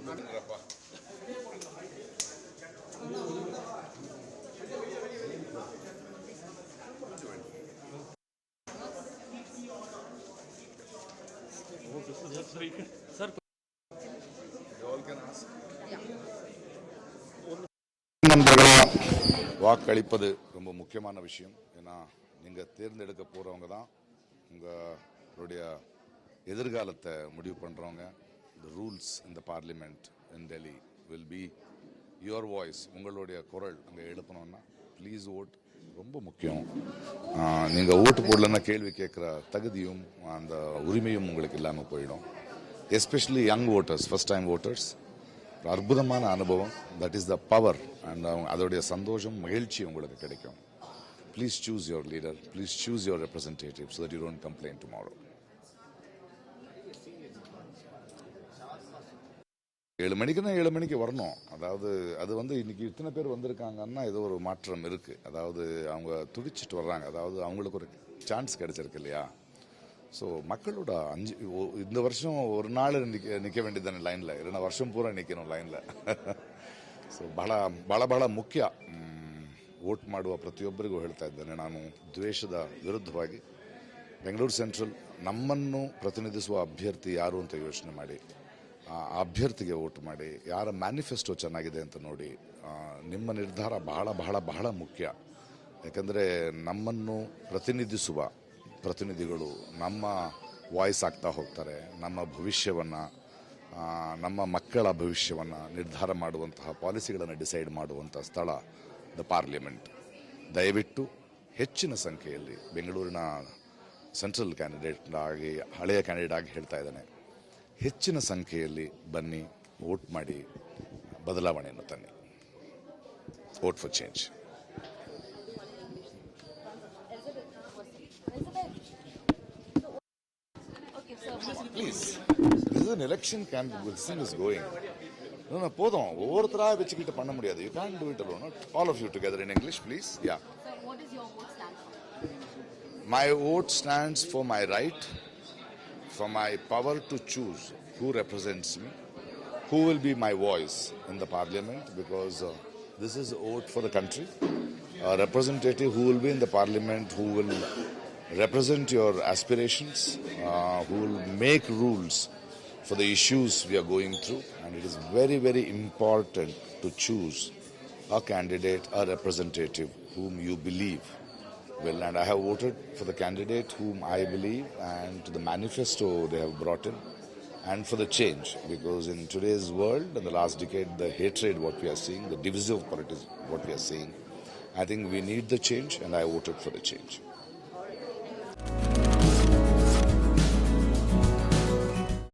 Sir, நண்பர்களா வாக்களிப்பது ரொம்ப முக்கியமான விஷயம். ஏன்னா நீங்கள் தேர்ந்தெடுக்க போகிறவங்க தான் உங்களுடைய எதிர்காலத்தை முடிவு பண்ணுறவங்க. த ரூல்ஸ் இந்த parliament in Delhi will be your voice. உங்களுடைய குரல் அங்கே எழுப்பணும்னா ப்ளீஸ் ஓட் ரொம்ப முக்கியம். நீங்கள் ஓட்டு போடலன்னா கேள்வி கேட்குற தகுதியும் அந்த உரிமையும் உங்களுக்கு இல்லாமல் போயிடும். Especially young voters, first time voters, அற்புதமான அனுபவம். That is the power. And அதோடைய சந்தோஷம், மகிழ்ச்சி உங்களுக்கு கிடைக்கும். Please choose your leader, please choose your representative so that you don't complaint tomorrow. 7 மணிக்குன்னா 7 மணிக்கு வரணும். அதாவது அது இன்னைக்கு இத்தனை பேர் வந்திருக்காங்கன்னா ஏதோ ஒரு மாற்றம் இருக்குது. அதாவது அவங்க துடிச்சிட்டு வர்றாங்க. அதாவது அவங்களுக்கு ஒரு சான்ஸ் கிடைச்சிருக்கு இல்லையா. ஸோ மக்களோட இந்த வருஷம் ஒரு நாள் நிற்க வேண்டியதானே லைனில், இல்லைன்னா வருஷம் பூரா நிற்கணும் லைನಿல். ಸೊ ಬಹಳ ಮುಖ್ಯ. ವೋಟ್ ಮಾಡುವ ಪ್ರತಿಯೊಬ್ಬರಿಗೂ ಹೇಳ್ತಾ ಇದ್ದೇನೆ, ನಾನು ದ್ವೇಷದ ವಿರುದ್ಧವಾಗಿ ಬೆಂಗಳೂರು ಸೆಂಟ್ರಲ್ ನಮ್ಮನ್ನು ಪ್ರತಿನಿಧಿಸುವ ಅಭ್ಯರ್ಥಿ ಯಾರು ಅಂತ ಯೋಚನೆ ಮಾಡಿ ಆ ಅಭ್ಯರ್ಥಿಗೆ ವೋಟ್ ಮಾಡಿ. ಯಾರ ಮ್ಯಾನಿಫೆಸ್ಟೋ ಚೆನ್ನಾಗಿದೆ ಅಂತ ನೋಡಿ. ನಿಮ್ಮ ನಿರ್ಧಾರ ಬಹಳ ಬಹಳ ಬಹಳ ಮುಖ್ಯ. ಯಾಕಂದರೆ ನಮ್ಮನ್ನು ಪ್ರತಿನಿಧಿಸುವ ಪ್ರತಿನಿಧಿಗಳು ನಮ್ಮ ವಾಯ್ಸ್ ಆಗ್ತಾ ಹೋಗ್ತಾರೆ. ನಮ್ಮ ಭವಿಷ್ಯವನ್ನು, ನಮ್ಮ ಮಕ್ಕಳ ಭವಿಷ್ಯವನ್ನು ನಿರ್ಧಾರ ಮಾಡುವಂತಹ ಪಾಲಿಸಿಗಳನ್ನು ಡಿಸೈಡ್ ಮಾಡುವಂಥ ಸ್ಥಳ ದ ಪಾರ್ಲಿಮೆಂಟ್. ದಯವಿಟ್ಟು ಹೆಚ್ಚಿನ ಸಂಖ್ಯೆಯಲ್ಲಿ ಬೆಂಗಳೂರಿನ ಸೆಂಟ್ರಲ್ ಕ್ಯಾಂಡಿಡೇಟ್ ಆಗಿ, ಹಳೆಯ ಕ್ಯಾಂಡಿಡೇಟ್ ಆಗಿ ಹೇಳ್ತಾ ಇದ್ದಾನೆ, ಹೆಚ್ಚಿನ ಸಂಖ್ಯೆಯಲ್ಲಿ ಬನ್ನಿ, ವೋಟ್ ಮಾಡಿ, ಬದಲಾವಣೆಯನ್ನು ತನ್ನಿ. Vote for change. Please, this is an election campaign. This thing is going. No, போதும். ஒவ்வொருத்தராக வச்சுக்கிட்டு பண்ண முடியாது. You can't do it alone. All of you together in English, please. Yeah. Sir, what does your vote stand for? My vote stands for my right, for my power to choose who represents me, who will be my voice in the parliament, because this is a vote for the country. A representative who will be in the parliament, who will represent your aspirations, who will make rules for the issues we are going through. And it is very, very important to choose a candidate, a representative whom you believe will. And I have voted for the candidate whom I believe, and to the manifesto they have brought in, and for the change. Because in today's world, in the last decade, the hatred what we are seeing, the divisive politics what we are seeing, I think we need the change, and I voted for the change.